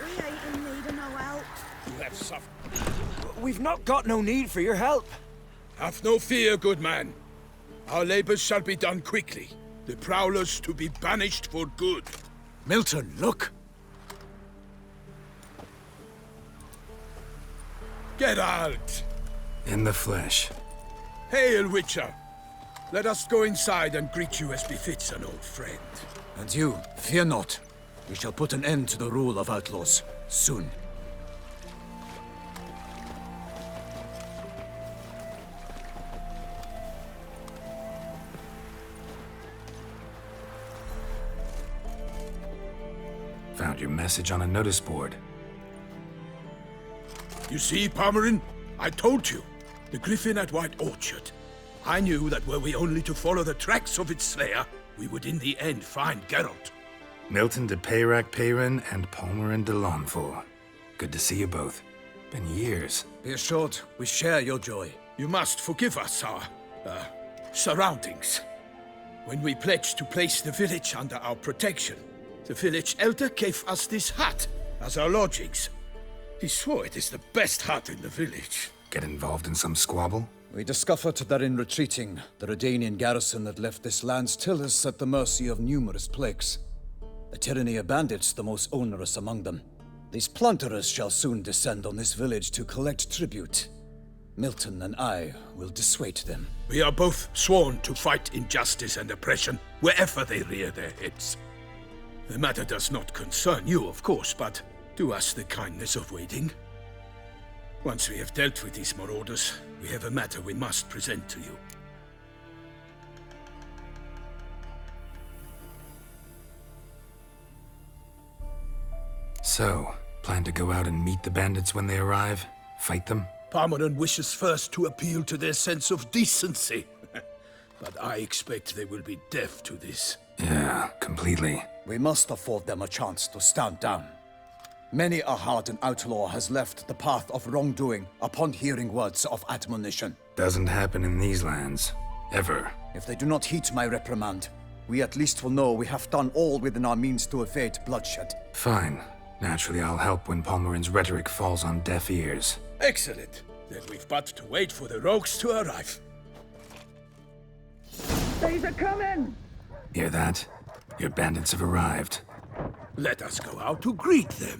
We ain't in need of no help. You have suffered. We've not got no need for your help. Have no fear, good man. Our labors shall be done quickly. The prowlers to be banished for good. Milton, look! Geralt! In the flesh. Hail, Witcher! Let us go inside and greet you as befits an old friend. And you, fear not. We shall put an end to the rule of outlaws, soon. Found your message on a notice board. You see, Palmerin? I told you. The griffin at White Orchard. I knew that were we only to follow the tracks of its slayer, we would in the end find Geralt. Milton de Peyrac Peyrin and Palmerin de Lawnful. Good to see you both. Been years. Be assured, we share your joy. You must forgive us our, surroundings. When we pledged to place the village under our protection, the village elder gave us this hut as our lodgings. He swore it is the best hut in the village. Get involved in some squabble? We discovered that in retreating, the Redanian garrison that left this land still is at the mercy of numerous plagues. The tyranny of bandits the most onerous among them. These plunderers shall soon descend on this village to collect tribute. Milton and I will dissuade them. We are both sworn to fight injustice and oppression wherever they rear their heads. The matter does not concern you, of course, but do us the kindness of waiting. Once we have dealt with these marauders, we have a matter we must present to you. So, plan to go out and meet the bandits when they arrive? Fight them? Palmerin wishes first to appeal to their sense of decency. But I expect they will be deaf to this. Yeah, completely. We must afford them a chance to stand down. Many a hardened outlaw has left the path of wrongdoing upon hearing words of admonition. Doesn't happen in these lands. Ever. If they do not heed my reprimand, we at least will know we have done all within our means to evade bloodshed. Fine. Naturally, I'll help when Palmerin's rhetoric falls on deaf ears. Excellent. Then we've but to wait for the rogues to arrive. These are coming! Hear that? Your bandits have arrived. Let us go out to greet them.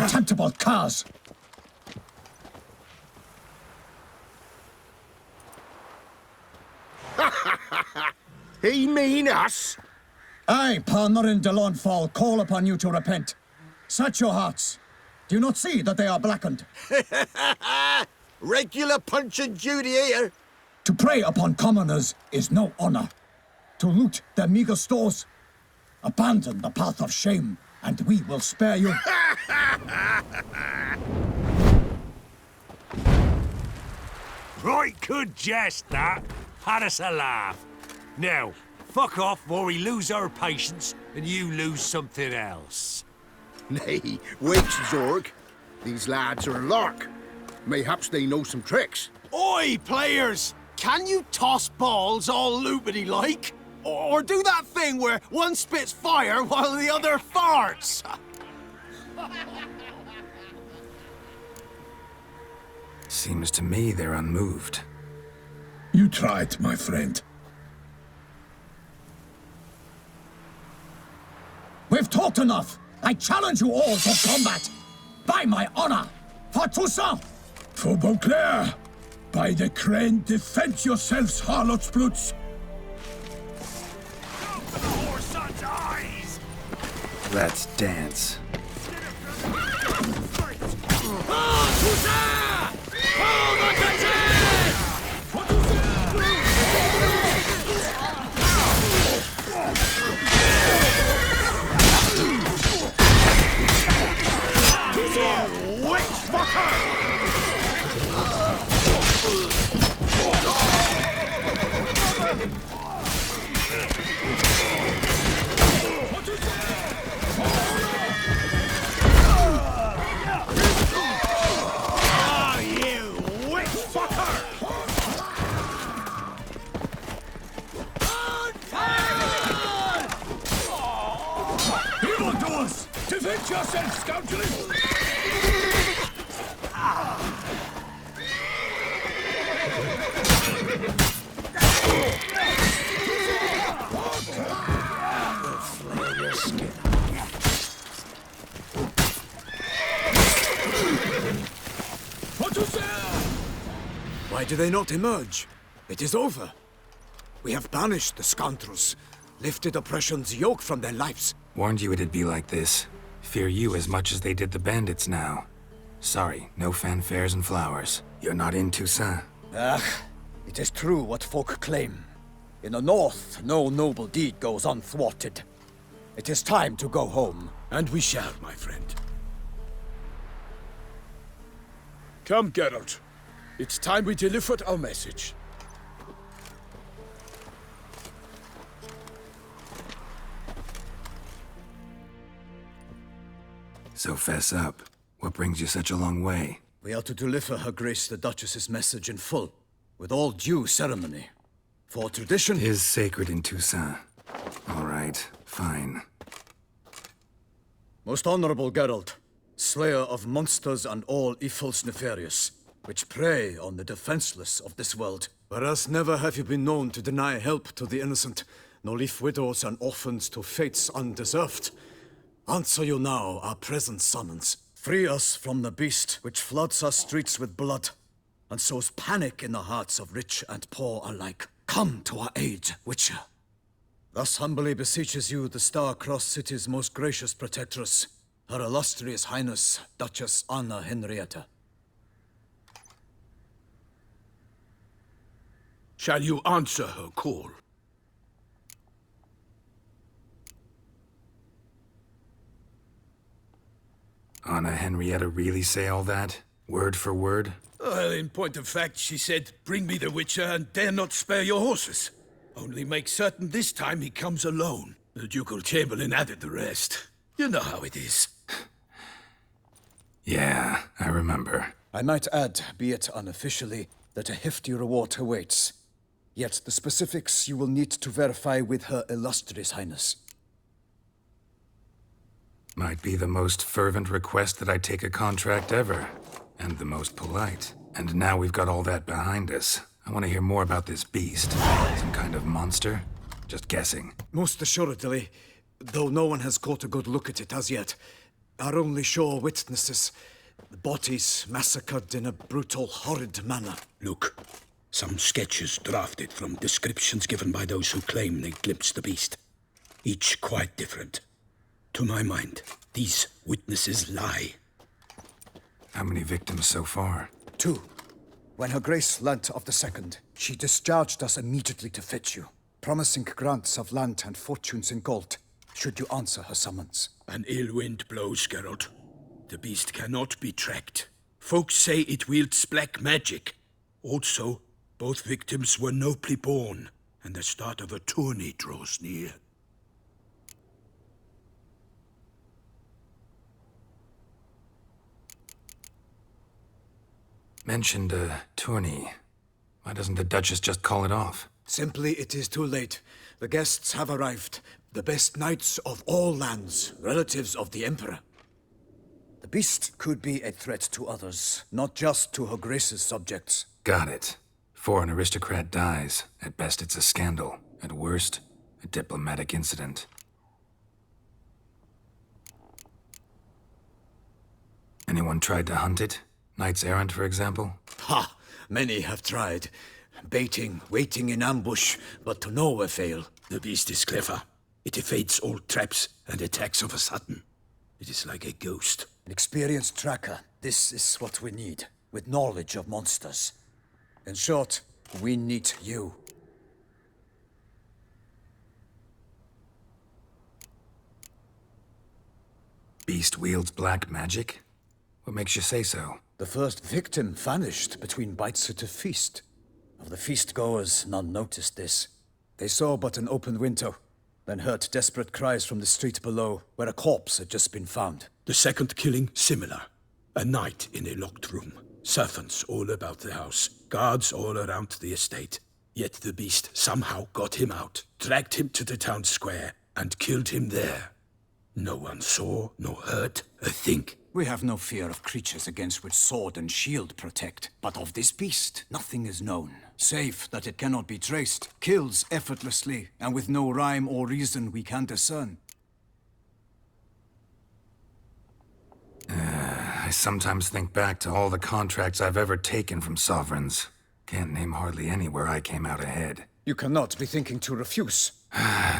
Contemptible curs! He mean us? I, Palmerin de Lawnfall, call upon you to repent. Search your hearts. Do you not see that they are blackened? Regular punch and Judy here. To prey upon commoners is no honor. To loot their meager stores, abandon the path of shame, and we will spare you. Right good jest, that. Had us a laugh. Now, fuck off or we lose our patience and you lose something else. Nay, wait, Zorg. These lads are a lark. Mayhaps they know some tricks. Oi, players! Can you toss balls all loopity like? Or do that thing where one spits fire while the other farts? Seems to me they're unmoved. You tried, my friend. We've talked enough. I challenge you all to combat. By my honor, for Toussaint. For Beauclair, by the crane, defend yourselves, harlots bloods. Let's dance. Evildoers! Defend yourselves, scoundrels! Why do they not emerge? It is over. We have banished the scoundrels, lifted oppression's yoke from their lives. Warned you it'd be like this. Fear you as much as they did the bandits now. Sorry, no fanfares and flowers. You're not in Toussaint. It is true what folk claim. In the north, no noble deed goes unthwarted. It is time to go home. And we shall, my friend. Come, Geralt. It's time we delivered our message. So fess up. What brings you such a long way? We are to deliver Her Grace the Duchess's message in full, with all due ceremony. For tradition... Is sacred in Toussaint. All right, fine. Most honorable Geralt, slayer of monsters and all evils nefarious, which prey on the defenseless of this world. Whereas never have you been known to deny help to the innocent, nor leave widows and orphans to fates undeserved. Answer you now our present summons. Free us from the beast which floods our streets with blood, and sows panic in the hearts of rich and poor alike. Come to our aid, Witcher. Thus humbly beseeches you the Star-Crossed City's most gracious protectress, Her Illustrious Highness, Duchess Anna Henrietta. Shall you answer her call? Anna Henrietta really say all that? Word for word? Well, in point of fact, she said, bring me the Witcher and dare not spare your horses. Only make certain this time he comes alone. The Ducal Chamberlain added the rest. You know how it is. Yeah, I remember. I might add, be it unofficially, that a hefty reward awaits. Yet the specifics you will need to verify with Her Illustrious Highness. Might be the most fervent request that I take a contract ever. And the most polite. And now we've got all that behind us. I want to hear more about this beast. Some kind of monster? Just guessing. Most assuredly, though no one has caught a good look at it as yet. are only sure witnesses. The bodies massacred in a brutal, horrid manner. Look, some sketches drafted from descriptions given by those who claim they glimpsed the beast. Each quite different. To my mind, these witnesses lie. How many victims so far? 2. When Her Grace learnt of the second, she discharged us immediately to fetch you, promising grants of land and fortunes in gold, should you answer her summons. An ill wind blows, Geralt. The beast cannot be tracked. Folks say it wields black magic. Also, both victims were nobly born, and the start of a tourney draws near. Mentioned a tourney. Why doesn't the Duchess just call it off? Simply, it is too late. The guests have arrived. The best knights of all lands, relatives of the Emperor. The beast could be a threat to others, not just to Her Grace's subjects. Got it. Before an aristocrat dies, at best it's a scandal. At worst, a diplomatic incident. Anyone tried to hunt it? Knights errant, for example? Ha! Many have tried. Baiting, waiting in ambush, but to no avail. The beast is clever. It evades all traps and attacks of a sudden. It is like a ghost. An experienced tracker. This is what we need, with knowledge of monsters. In short, we need you. Beast wields black magic? What makes you say so? The first victim vanished between bites at a feast. Of the feast-goers, none noticed this. They saw but an open window, then heard desperate cries from the street below, where a corpse had just been found. The second killing, similar. A night in a locked room. Servants all about the house. Guards all around the estate. Yet the beast somehow got him out, dragged him to the town square, and killed him there. No one saw nor heard a thing. We have no fear of creatures against which sword and shield protect. But of this beast, nothing is known. Save that it cannot be traced, kills effortlessly, and with no rhyme or reason we can discern. I sometimes think back to all the contracts I've ever taken from sovereigns. Can't name hardly any where I came out ahead. You cannot be thinking to refuse.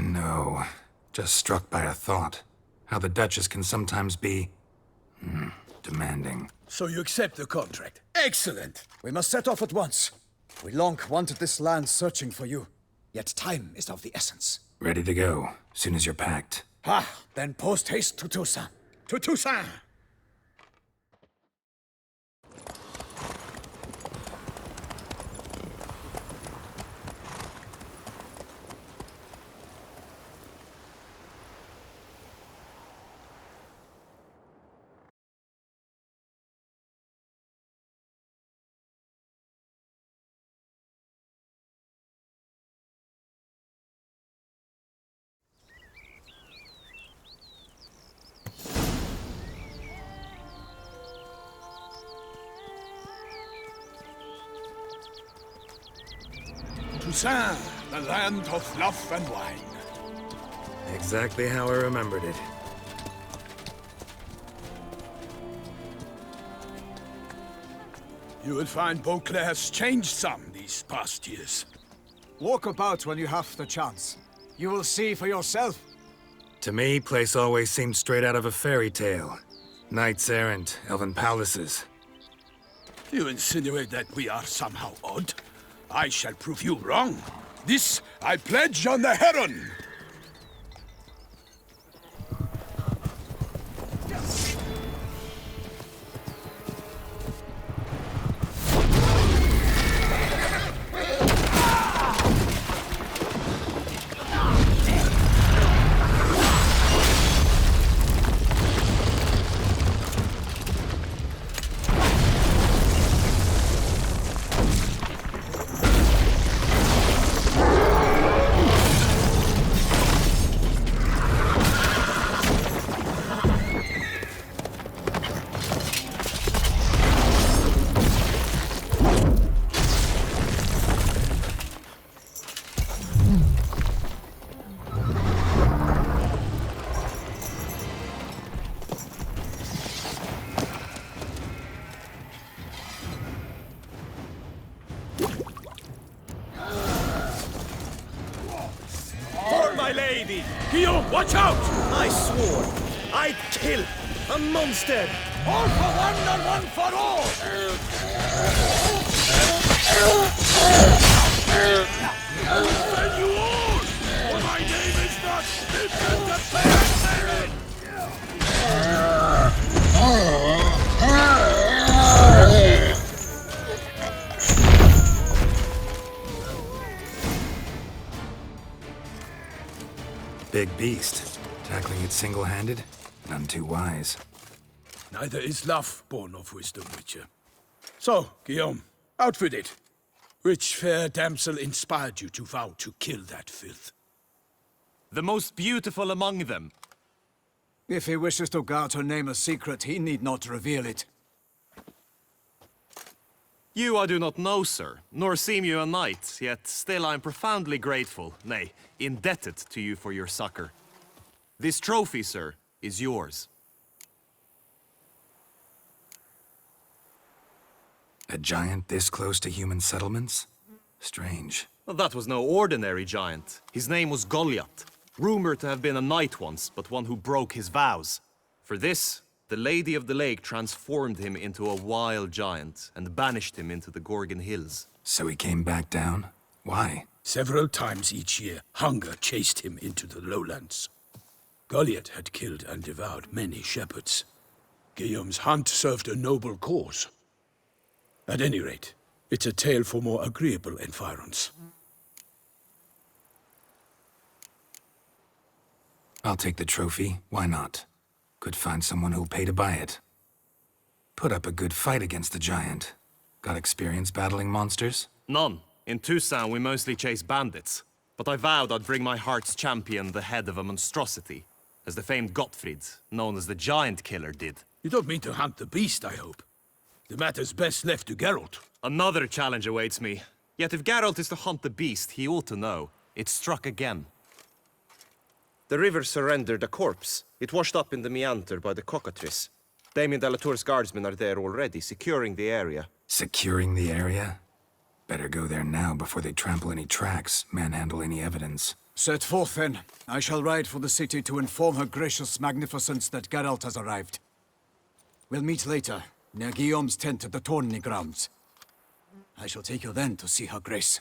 No. Just struck by a thought. How the Duchess can sometimes be... demanding. So you accept the contract. Excellent! We must set off at once. We long wanted this land searching for you. Yet time is of the essence. Ready to go, soon as you're packed. Ha! Then post haste to Toussaint. To Toussaint! Toussaint, the land of fluff and wine. Exactly how I remembered it. You will find Beauclair has changed some these past years. Walk about when you have the chance. You will see for yourself. To me, place always seemed straight out of a fairy tale. Knights errant, elven palaces. You insinuate that we are somehow odd? I shall prove you wrong. This I pledge on the Heron! my lady! Guillaume, watch out! I swore I'd kill a monster! All for one and one for all! Then you all! For my name is not Vincent the Fair. Big beast. Tackling it single-handed? None too wise. Neither is love born of wisdom, Witcher. So, Guillaume, out with it. Which fair damsel inspired you to vow to kill that filth? The most beautiful among them. If he wishes to guard her name a secret, he need not reveal it. You I do not know, sir, nor seem you a knight, yet still I am profoundly grateful, nay, indebted to you for your succor. This trophy, sir, is yours. A giant this close to human settlements? Strange. Well, that was no ordinary giant. His name was Goliath, rumored to have been a knight once, but one who broke his vows. For this, the Lady of the Lake transformed him into a wild giant and banished him into the Gorgon Hills. So he came back down? Why? Several times each year, hunger chased him into the lowlands. Goliath had killed and devoured many shepherds. Guillaume's hunt served a noble cause. At any rate, it's a tale for more agreeable environs. I'll take the trophy. Why not? Could find someone who'll pay to buy it. Put up a good fight against the giant. Got experience battling monsters? None. In Tucson, we mostly chase bandits. But I vowed I'd bring my heart's champion the head of a monstrosity, as the famed Gottfried, known as the Giant Killer, did. You don't mean to hunt the beast, I hope. The matter's best left to Geralt. Another challenge awaits me. Yet if Geralt is to hunt the beast, he ought to know. It struck again. The river surrendered a corpse. It washed up in the meander by the cockatrice. Damien de la Tour's guardsmen are there already, securing the area. Securing the area? Better go there now before they trample any tracks, manhandle any evidence. Set forth, then. I shall ride for the city to inform her gracious magnificence that Geralt has arrived. We'll meet later, near Guillaume's tent at the tourney grounds. I shall take you then to see her grace.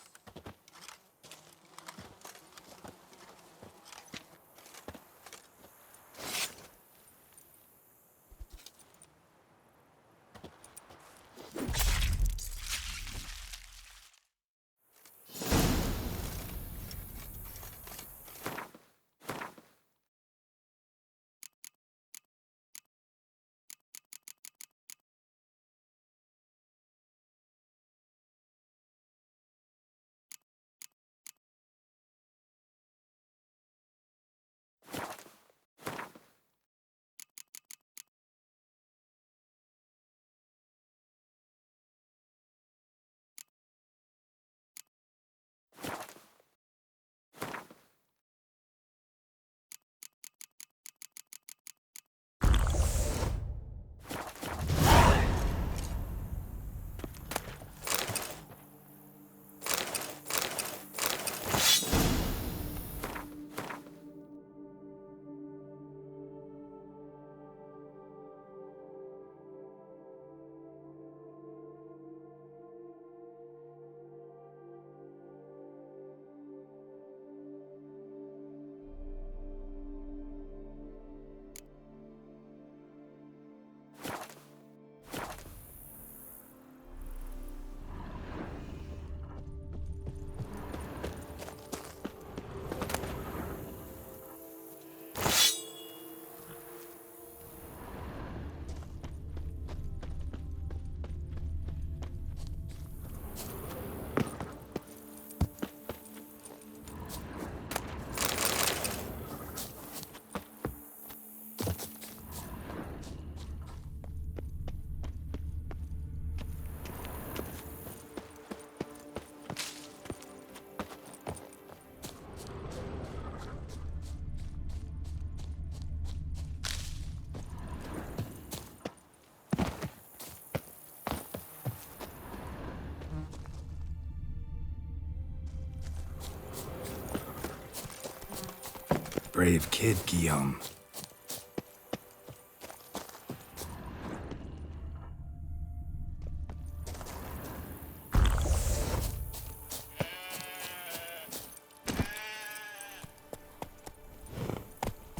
brave kid, Guillaume.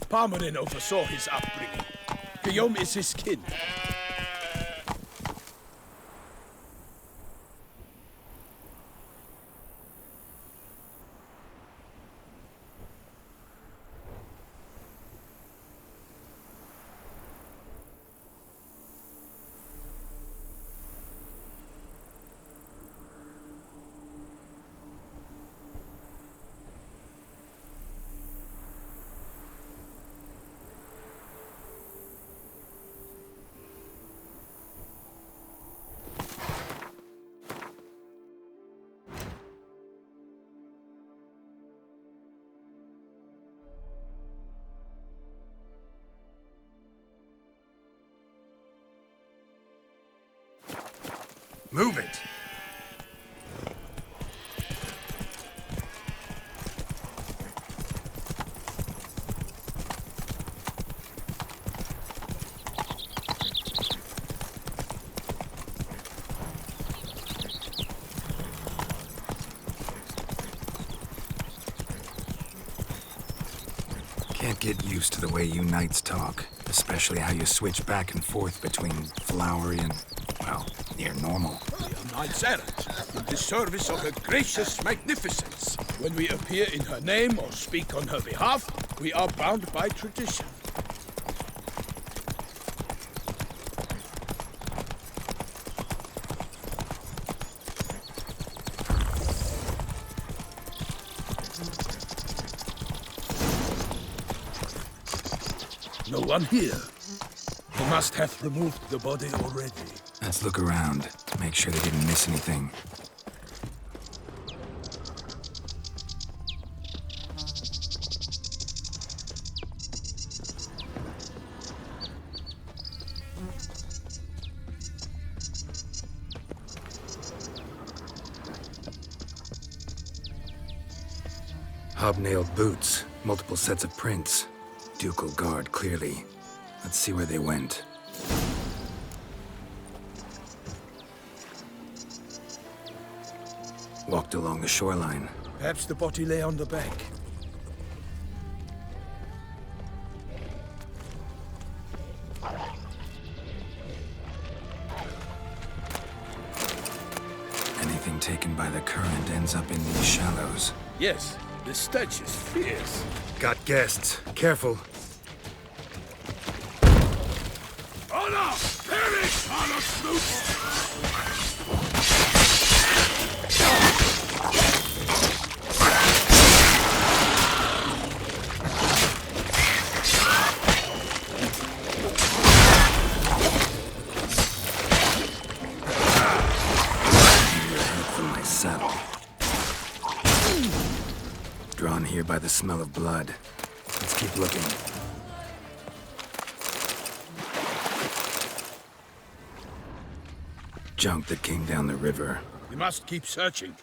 Parmanin oversaw his upbringing. Guillaume is his kin. Move it! Can't get used to the way you knights talk, especially how you switch back and forth between flowery and, well, near normal. We are knights errant, in the service of her gracious magnificence. When we appear in her name or speak on her behalf, we are bound by tradition. No one here. They must have removed the body already. Let's look around, make sure they didn't miss anything. Hobnailed boots, multiple sets of prints. Ducal guard, clearly. Let's see where they went. Walked along the shoreline. Perhaps the body lay on the bank. Anything taken by the current ends up in these shallows. Yes, the stench is fierce. Got guests. Careful. Honor! Perish! Honor, Snoop! Drawn here by the smell of blood. Let's keep looking. Junk that came down the river. We must keep searching.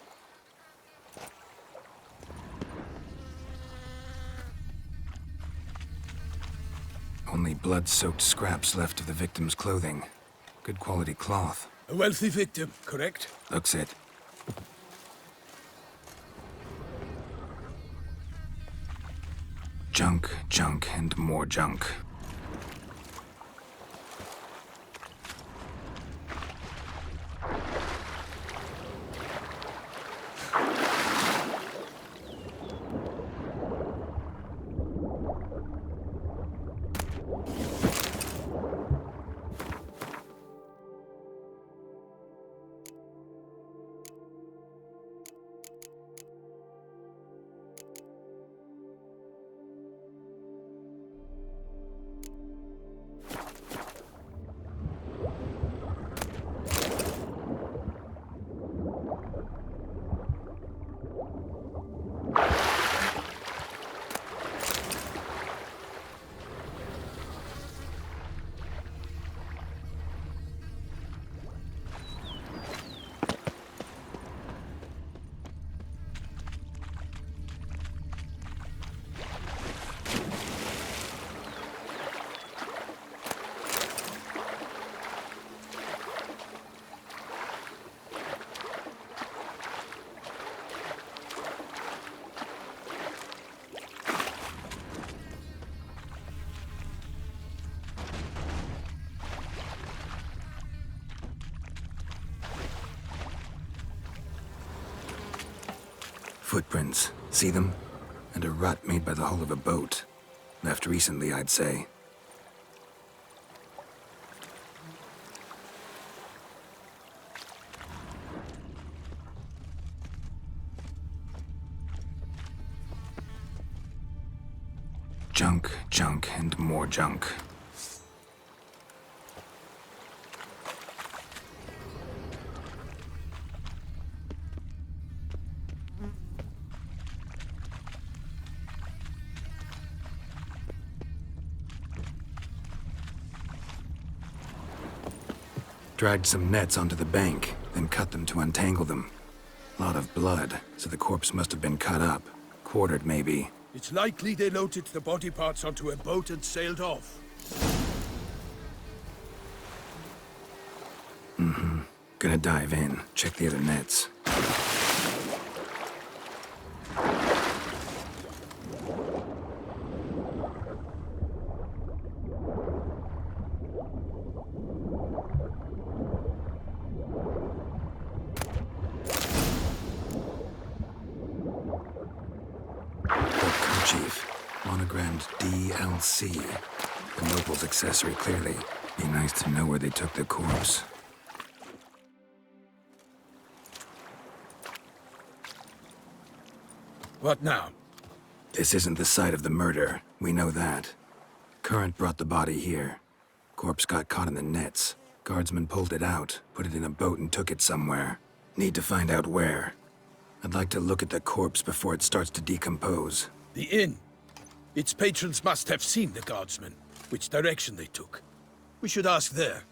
Only blood-soaked scraps left of the victim's clothing. Good quality cloth. A wealthy victim, correct? Looks it. Junk, junk, and more junk. Footprints. See them? And a rut made by the hull of a boat. Left recently, I'd say. Junk, junk, and more junk. Dragged some nets onto the bank, then cut them to untangle them. Lot of blood, so the corpse must have been cut up. Quartered, maybe. It's likely they loaded the body parts onto a boat and sailed off. Gonna dive in, check the other nets. Chief, monogrammed DLC. The noble's accessory, clearly. Be nice to know where they took the corpse. What now? This isn't the site of the murder. We know that. Current brought the body here. Corpse got caught in the nets. Guardsmen pulled it out, put it in a boat and took it somewhere. Need to find out where. I'd like to look at the corpse before it starts to decompose. The inn. Its patrons must have seen the guardsmen, which direction they took. We should ask there.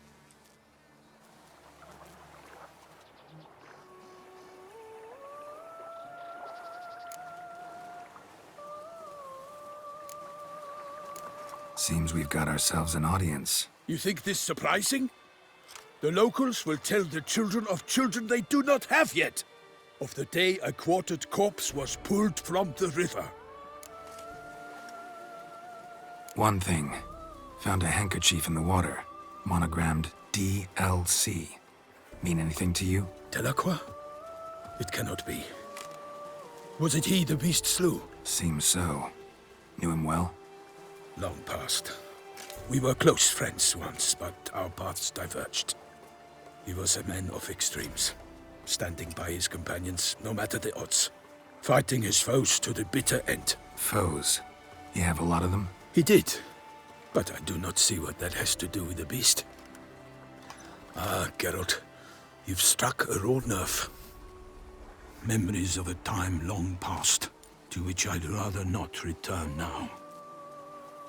Seems we've got ourselves an audience. You think this surprising? The locals will tell the children of children they do not have yet, of the day a quartered corpse was pulled from the river. One thing. Found a handkerchief in the water. Monogrammed DLC. Mean anything to you? Delacroix? It cannot be. Was it he the beast slew? Seems so. Knew him well? Long past. We were close friends once, but our paths diverged. He was a man of extremes, standing by his companions no matter the odds, fighting his foes to the bitter end. Foes? You have a lot of them? He did, but I do not see what that has to do with the beast. Ah, Geralt, you've struck a raw nerve. Memories of a time long past, to which I'd rather not return now.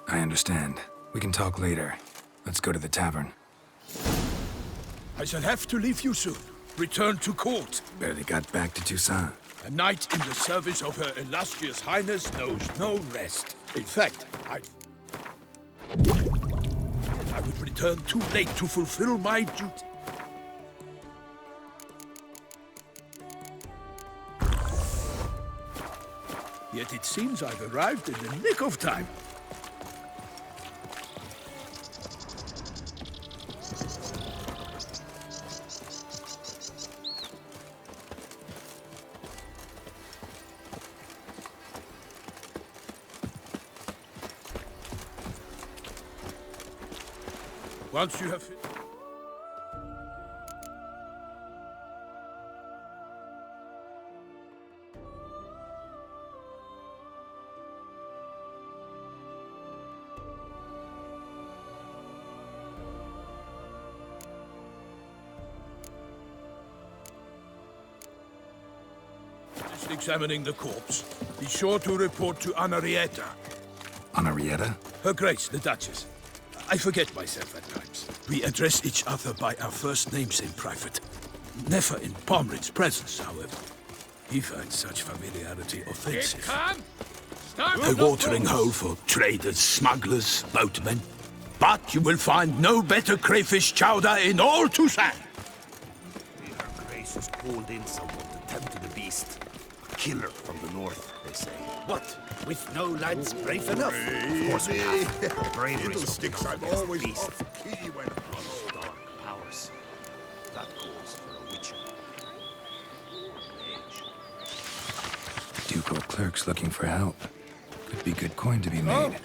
I understand. We can talk later. Let's go to the tavern. I shall have to leave you soon. Return to court. Barely got back to Toussaint. A knight in the service of Her Illustrious Highness knows no rest. In fact, I would return too late to fulfill my duty. Yet it seems I've arrived in the nick of time. Once you have... Just examining the corpse. Be sure to report to Anarietta. Anarietta? Her Grace, the Duchess. I forget myself at times. We address each other by our first names in private. Never in Pomrin's presence, however. He finds such familiarity offensive. A watering hole for traders, smugglers, boatmen. But you will find no better crayfish chowder in all Toussaint. Her Grace has called in someone to tend to the beast. A killer from the north, they say. What? With no lads brave enough? Of course we have. Bravery is Sticks I've against the always beast. thought the key when Dark powers. That calls for a witcher. Mage. Local clerks looking for help. Could be good coin to be made.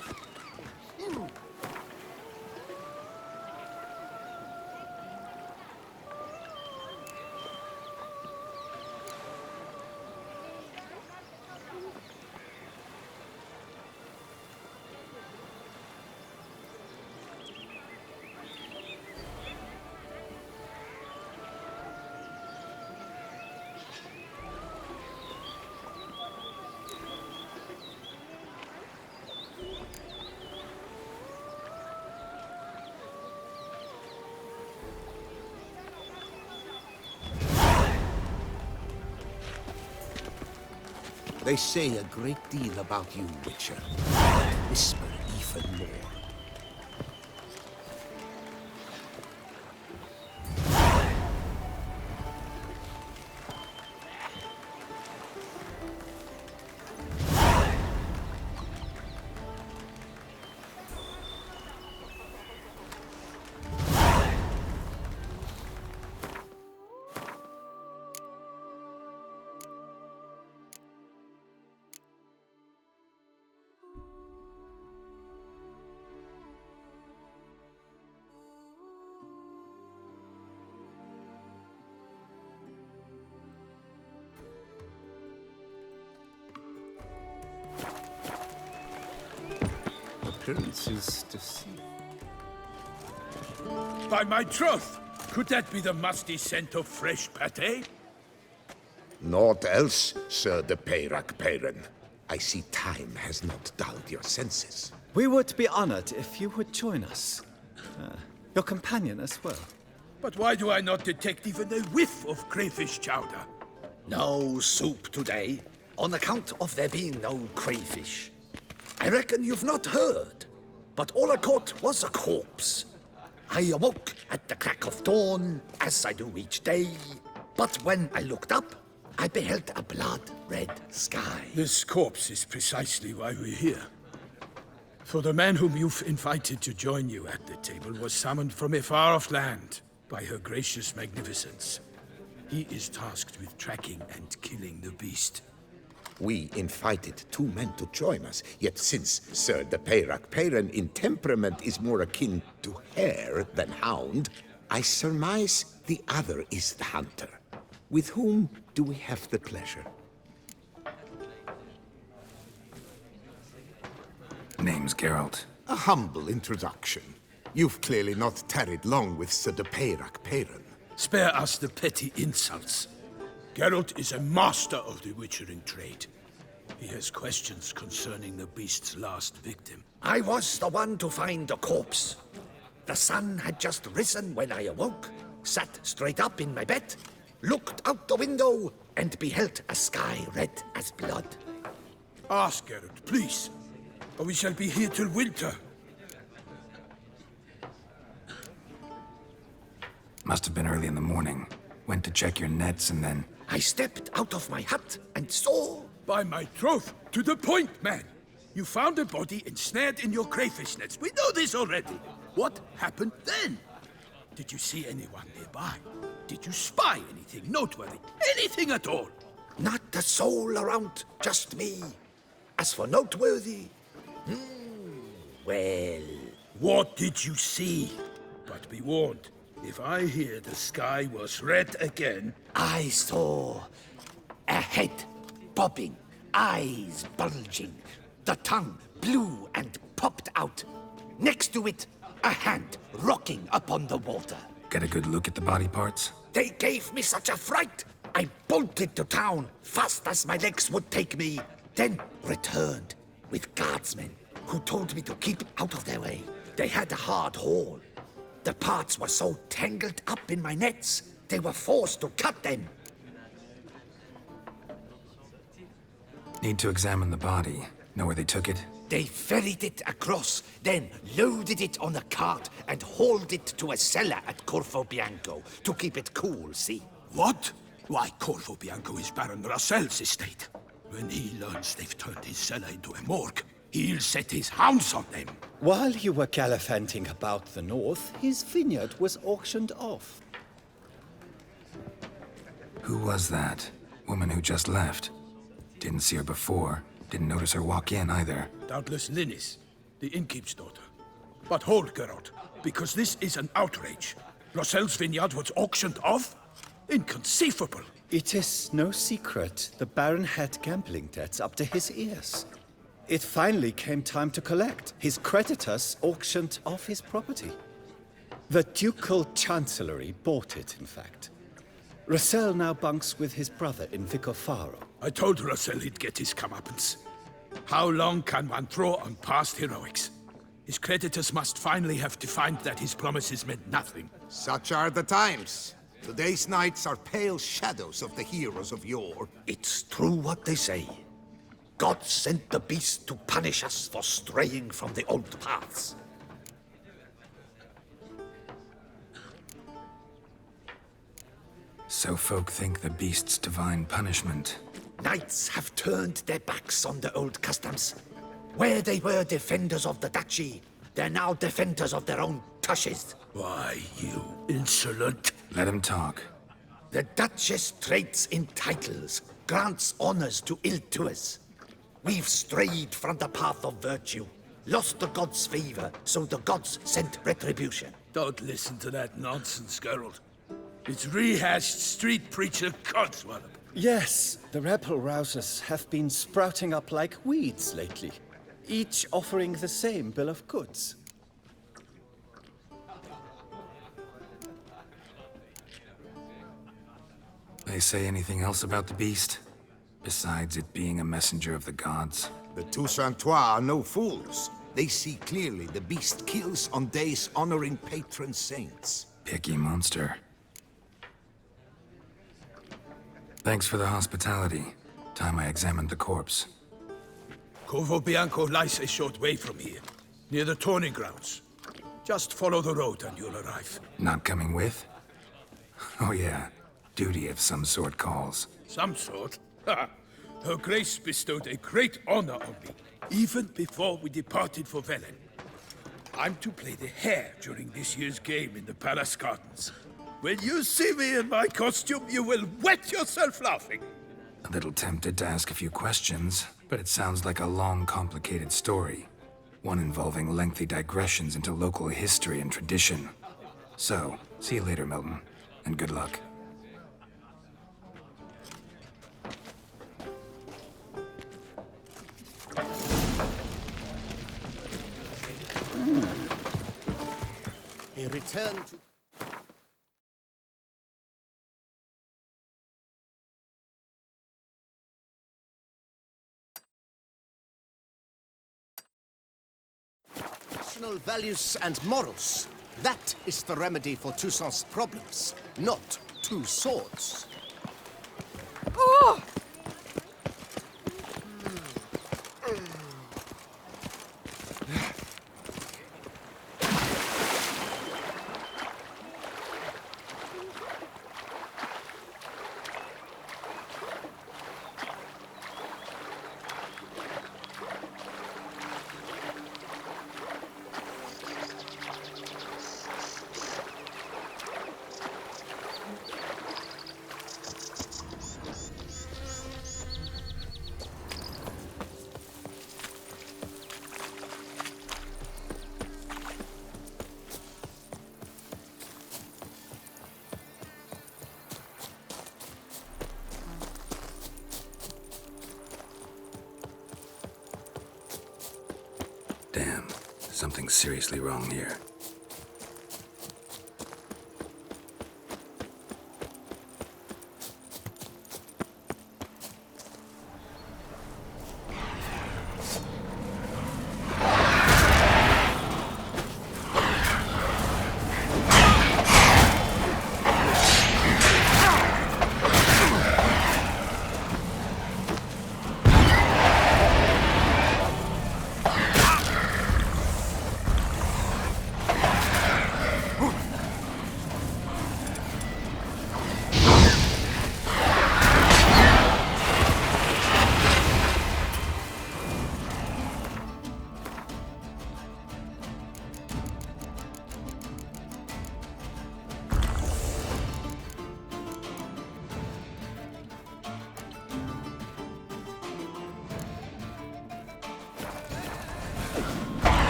They say a great deal about you, Witcher. Whisper even more. Appearances to see. By my troth! Could that be the musty scent of fresh pate? Naught else, Sir de ps5. I see time has not dulled your senses. We would be honored if you would join us. Your companion as well. But why do I not detect even a whiff of crayfish chowder? No soup today, on account of there being no crayfish. I reckon you've not heard, but all I caught was a corpse. I awoke at the crack of dawn, as I do each day, but when I looked up, I beheld a blood-red sky. This corpse is precisely why we're here. For the man whom you've invited to join you at the table was summoned from a far-off land by her gracious magnificence. He is tasked with tracking and killing the beast. We invited 2 men to join us, yet since Sir de ps5 in temperament is more akin to hare than hound, I surmise the other is the hunter. With whom do we have the pleasure? Name's Geralt. A humble introduction. You've clearly not tarried long with Sir de ps5. Spare us the petty insults. Geralt is a master of the witchering trade. He has questions concerning the beast's last victim. I was the one to find the corpse. The sun had just risen when I awoke, sat straight up in my bed, looked out the window, and beheld a sky red as blood. Ask Geralt, please, or we shall be here till winter. Must have been early in the morning. Went to check your nets and then... I stepped out of my hut and saw... By my troth, to the point, man! You found a body ensnared in your crayfish nets. We know this already. What happened then? Did you see anyone nearby? Did you spy anything noteworthy? Anything at all? Not a soul around, just me. As for noteworthy... well... What did you see? But be warned, if I hear the sky was red again... I saw a head bobbing, eyes bulging, the tongue blue and popped out. Next to it, a hand rocking upon the water. Get a good look at the body parts? They gave me such a fright. I bolted to town fast as my legs would take me, then returned with guardsmen who told me to keep out of their way. They had a hard haul. The parts were so tangled up in my nets, they were forced to cut them. Need to examine the body. Know where they took it? They ferried it across, then loaded it on a cart and hauled it to a cellar at Corvo Bianco to keep it cool, see? What? Why, Corvo Bianco is Baron Russell's estate. When he learns they've turned his cellar into a morgue, he'll set his hounds on them. While you were gallivanting about the north, his vineyard was auctioned off. Who was that? Woman who just left? Didn't see her before. Didn't notice her walk in either. Doubtless Linnis, the innkeep's daughter. But hold, Geralt, because this is an outrage. Rossel's vineyard was auctioned off? Inconceivable! It is no secret the Baron had gambling debts up to his ears. It finally came time to collect. His creditors auctioned off his property. The Ducal Chancellery bought it, in fact. Rossel now bunks with his brother in Vicofaro. I told Rossel he'd get his comeuppance. How long can one throw on past heroics? His creditors must finally have defined that his promises meant nothing. Such are the times. Today's knights are pale shadows of the heroes of yore. It's true what they say. God sent the beast to punish us for straying from the old paths. So folk think the beast's divine punishment. Knights have turned their backs on the old customs. Where they were defenders of the duchy, they're now defenders of their own tushes. Why, you insolent... Let him talk. The Duchess trades in titles, grants honors to ill-doers. We've strayed from the path of virtue, lost the gods' favor, so the gods sent retribution. Don't listen to that nonsense, Geralt. It's rehashed street preacher codswallop. Yes, the rebel rousers have been sprouting up like weeds lately, each offering the same bill of goods. They say anything else about the beast? Besides it being a messenger of the gods? The Toussaintois are no fools. They see clearly the beast kills on days honoring patron saints. Picky monster. Thanks for the hospitality. Time I examined the corpse. Corvo Bianco lies a short way from here, near the tourney grounds. Just follow the road and you'll arrive. Not coming with? Oh yeah, duty of some sort calls. Some sort? Ha! Her Grace bestowed a great honor on me, even before we departed for Velen. I'm to play the hare during this year's game in the palace gardens. When you see me in my costume, you will wet yourself laughing. A little tempted to ask a few questions, but it sounds like a long, complicated story. One involving lengthy digressions into local history and tradition. So, see you later, Milton, and good luck. A return to... National values and morals. That is the remedy for Toussaint's problems, not two swords. Oh! Damn, something's seriously wrong here.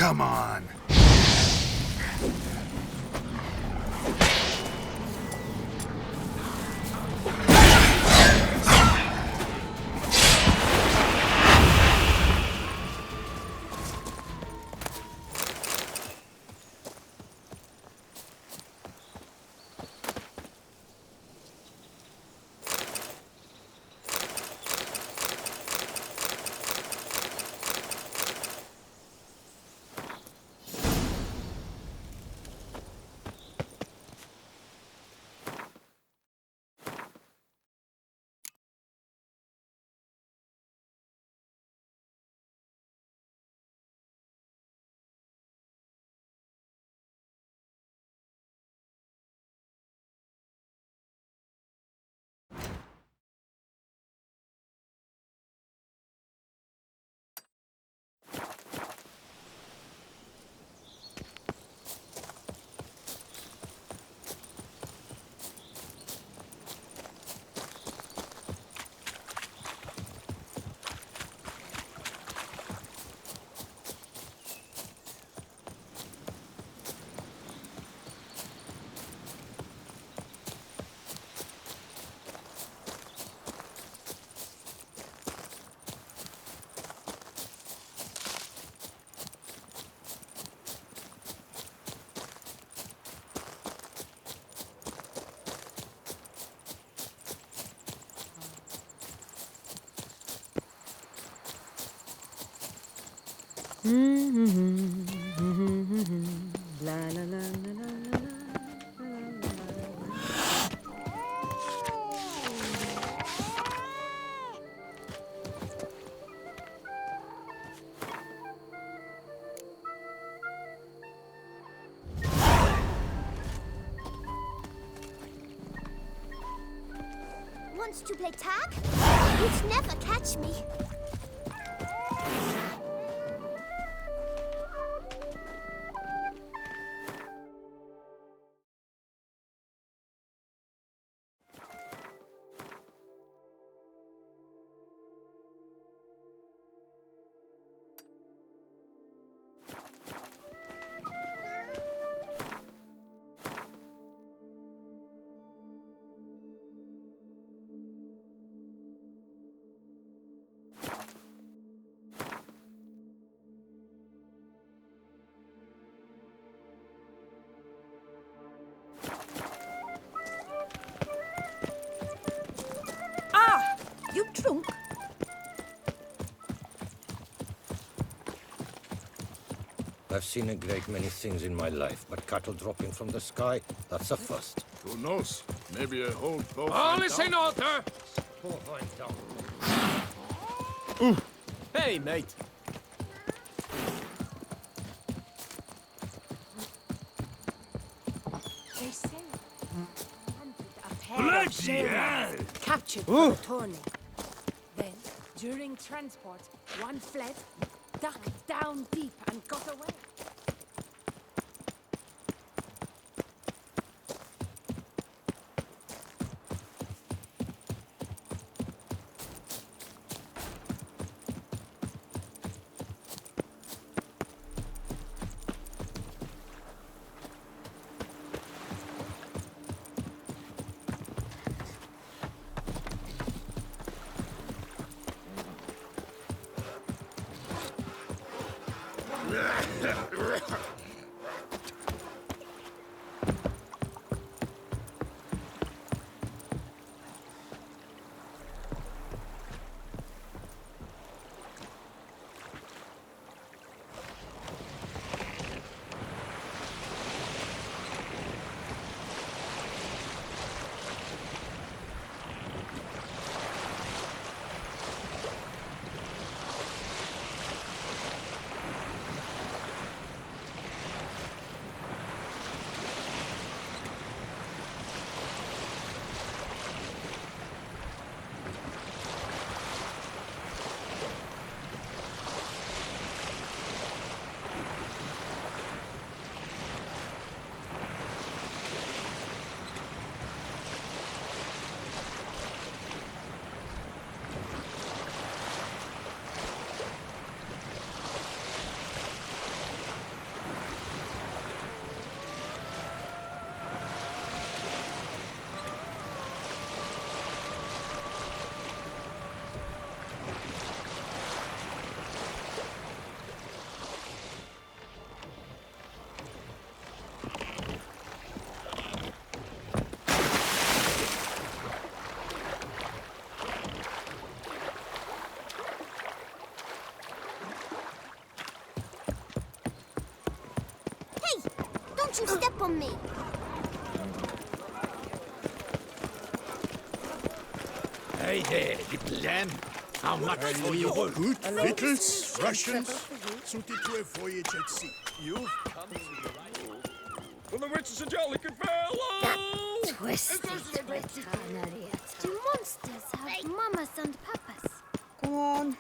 Come on. La la la la la la la. Wants to play tag? You'd never catch me. You drunk? I've seen a great many things in my life, but cattle dropping from the sky, that's a first. Who knows? Maybe a whole boat. All is in order! Hey, mate. They say a pair of sherlock captured for the tourney. Then, during transport, one fled, ducked down deep and got away. Don't you step on me! Hey there, little lamb. How much for your wool? Good victuals, rations, suited to a voyage at sea. You've come to the right hole. Well, the witch is a jolly good fellow! That twisted idiot. Do monsters have mamas and papas? Come on.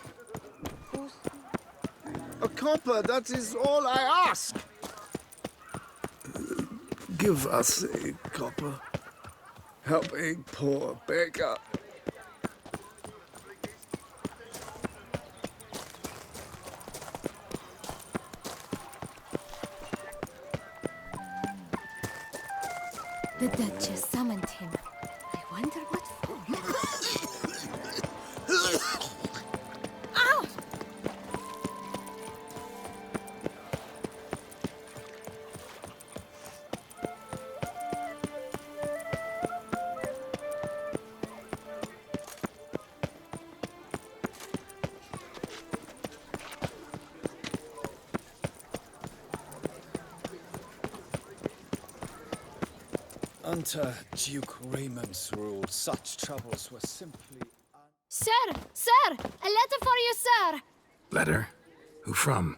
A copper, that is all I ask. Give us a copper. Help a poor beggar. The Duchess summoned him. I wonder what for. Ow! Under Duke Raymond's rule, such troubles were simply... Sir! Sir! A letter for you, sir! Letter? Who from?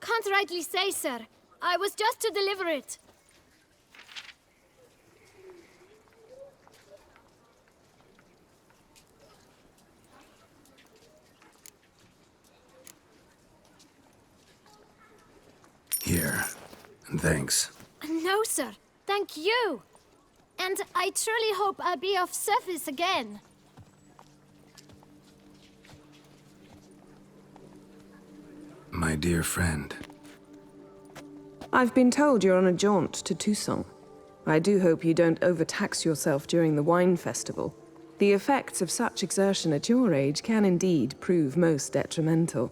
Can't rightly say, sir. I was just to deliver it. Here. And thanks. No, sir. Thank you. And I truly hope I'll be of service again. My dear friend. I've been told you're on a jaunt to Toussaint. I do hope you don't overtax yourself during the wine festival. The effects of such exertion at your age can indeed prove most detrimental.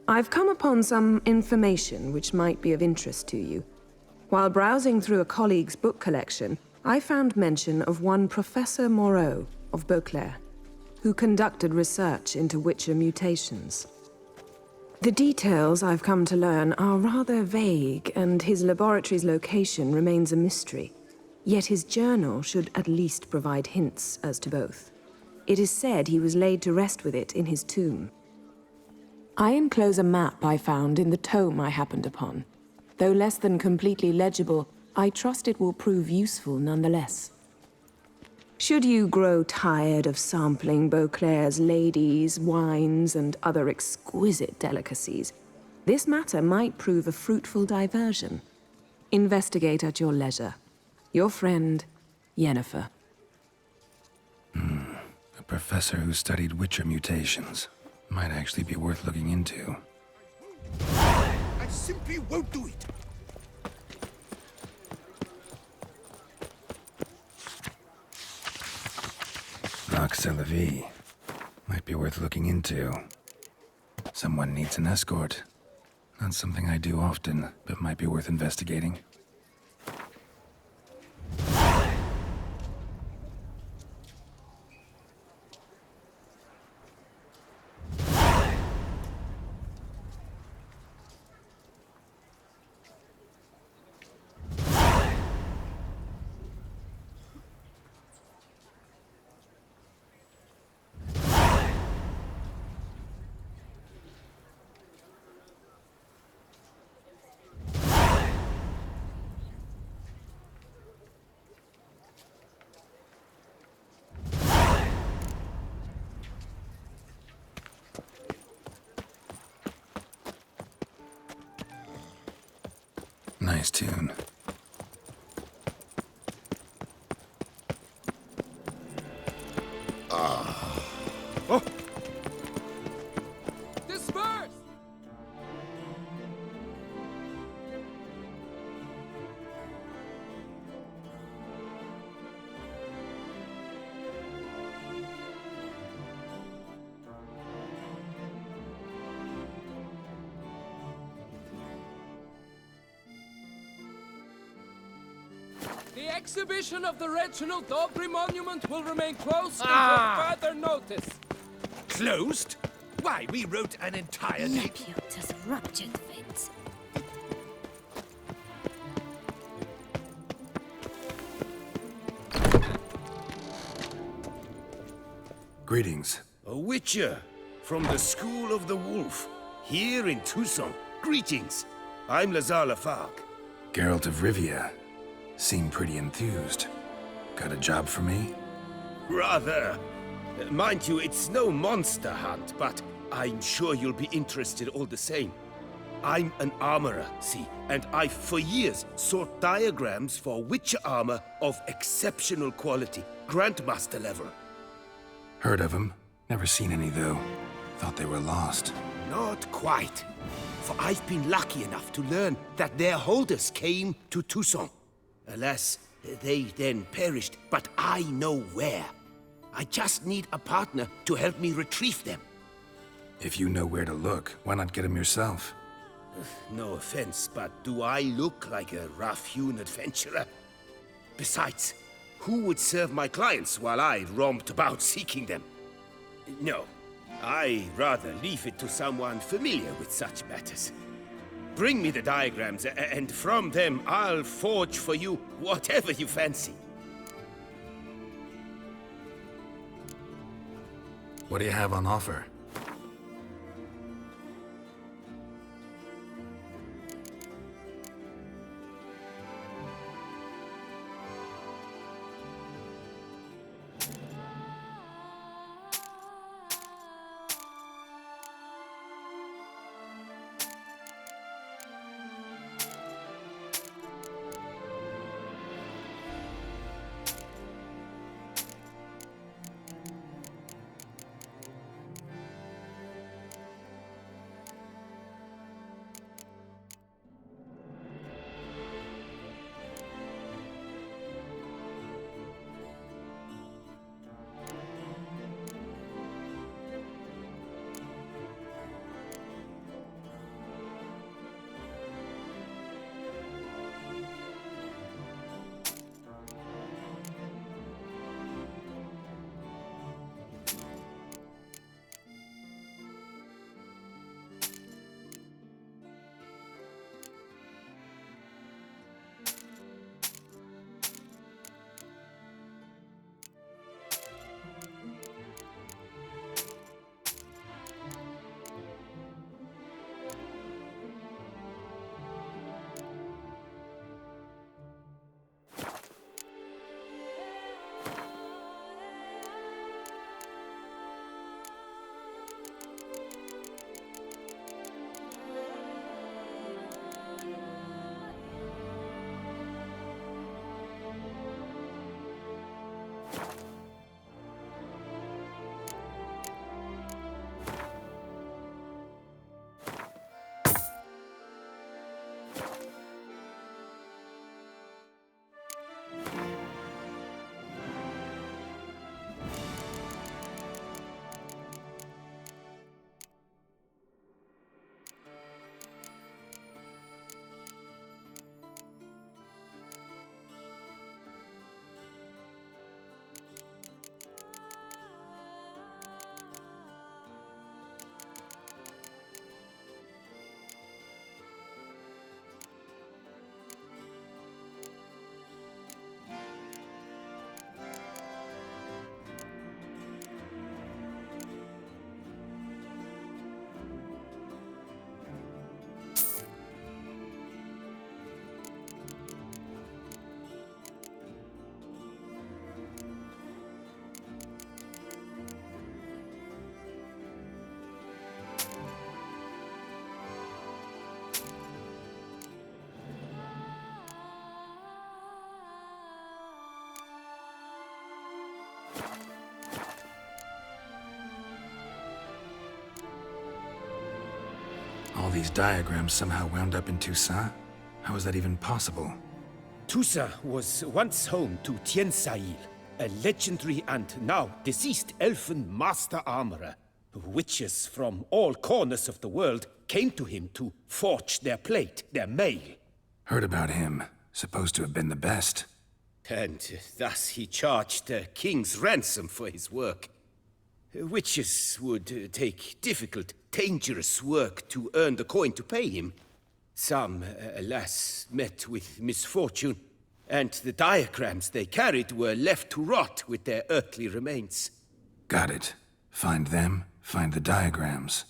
I've come upon some information which might be of interest to you. While browsing through a colleague's book collection, I found mention of one Professor Moreau of Beauclair, who conducted research into Witcher mutations. The details I've come to learn are rather vague, and his laboratory's location remains a mystery. Yet his journal should at least provide hints as to both. It is said he was laid to rest with it in his tomb. I enclose a map I found in the tome I happened upon. Though less than completely legible, I trust it will prove useful nonetheless. Should you grow tired of sampling Beauclair's ladies, wines, and other exquisite delicacies, this matter might prove a fruitful diversion. Investigate at your leisure. Your friend, Yennefer. A professor who studied Witcher mutations. Might actually be worth looking into. I simply won't do it. Nox a la vie. Might be worth looking into. Someone needs an escort. Not something I do often, but might be worth investigating. Nice tune. Oh! Disperse! The exhibition of the Reginald Aubrey monument will remain closed until further notice. Closed? Why, we wrote an entire day. Nephew has ruptured fate. Greetings. A witcher from the School of the Wolf, here in Tucson. Greetings. I'm Lazar Lafargue. Geralt of Rivia. Seem pretty enthused. Got a job for me? Rather. Mind you, it's no monster hunt, but I'm sure you'll be interested all the same. I'm an armorer, see, and I've for years sought diagrams for witcher armor of exceptional quality, Grandmaster level. Heard of them. Never seen any, though. Thought they were lost. Not quite. For I've been lucky enough to learn that their holders came to Tucson. Alas, they then perished, but I know where. I just need a partner to help me retrieve them. If you know where to look, why not get them yourself? No offense, but do I look like a rough-hewn adventurer? Besides, who would serve my clients while I romped about seeking them? No, I'd rather leave it to someone familiar with such matters. Bring me the diagrams, and from them I'll forge for you whatever you fancy. What do you have on offer? All these diagrams somehow wound up in Toussaint? How is that even possible? Toussaint was once home to Tiensail, a legendary and now deceased elfin master armorer. Witches from all corners of the world came to him to forge their plate, their mail. Heard about him. Supposed to have been the best. And thus he charged a king's ransom for his work. Witches would take difficult, dangerous work to earn the coin to pay him. Some, alas, met with misfortune, and the diagrams they carried were left to rot with their earthly remains. Got it. Find them, find the diagrams.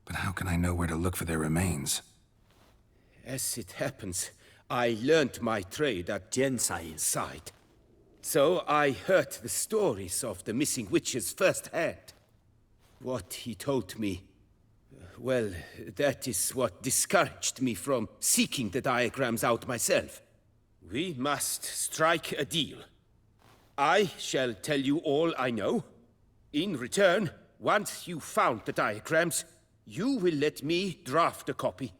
But how can I know where to look for their remains? As it happens, I learned my trade at Jensail's side. So I heard the stories of the missing witches firsthand. What he told me, well, that is what discouraged me from seeking the diagrams out myself. We must strike a deal. I shall tell you all I know. In return, once you found the diagrams, you will let me draft a copy.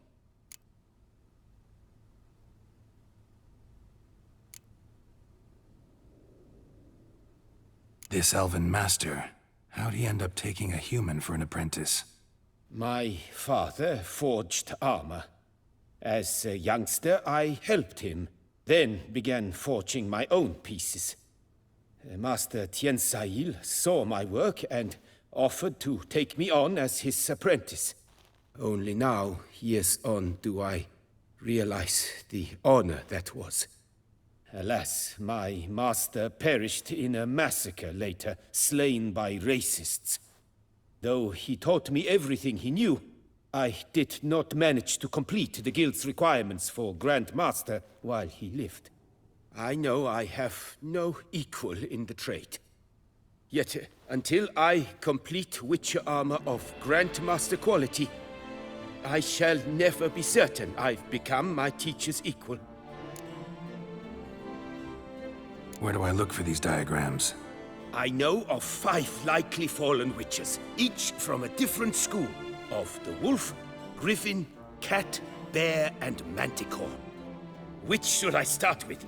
This elven master, how'd he end up taking a human for an apprentice? My father forged armor. As a youngster, I helped him, then began forging my own pieces. Master Tiensail saw my work and offered to take me on as his apprentice. Only now, years on, do I realize the honor that was. Alas, my master perished in a massacre later, slain by racists. Though he taught me everything he knew, I did not manage to complete the guild's requirements for Grand Master while he lived. I know I have no equal in the trade. Yet, until I complete Witcher armor of Grandmaster quality, I shall never be certain I've become my teacher's equal. Where do I look for these diagrams? I know of 5 likely fallen witches, each from a different school of the wolf, griffin, cat, bear, and manticore. Which should I start with?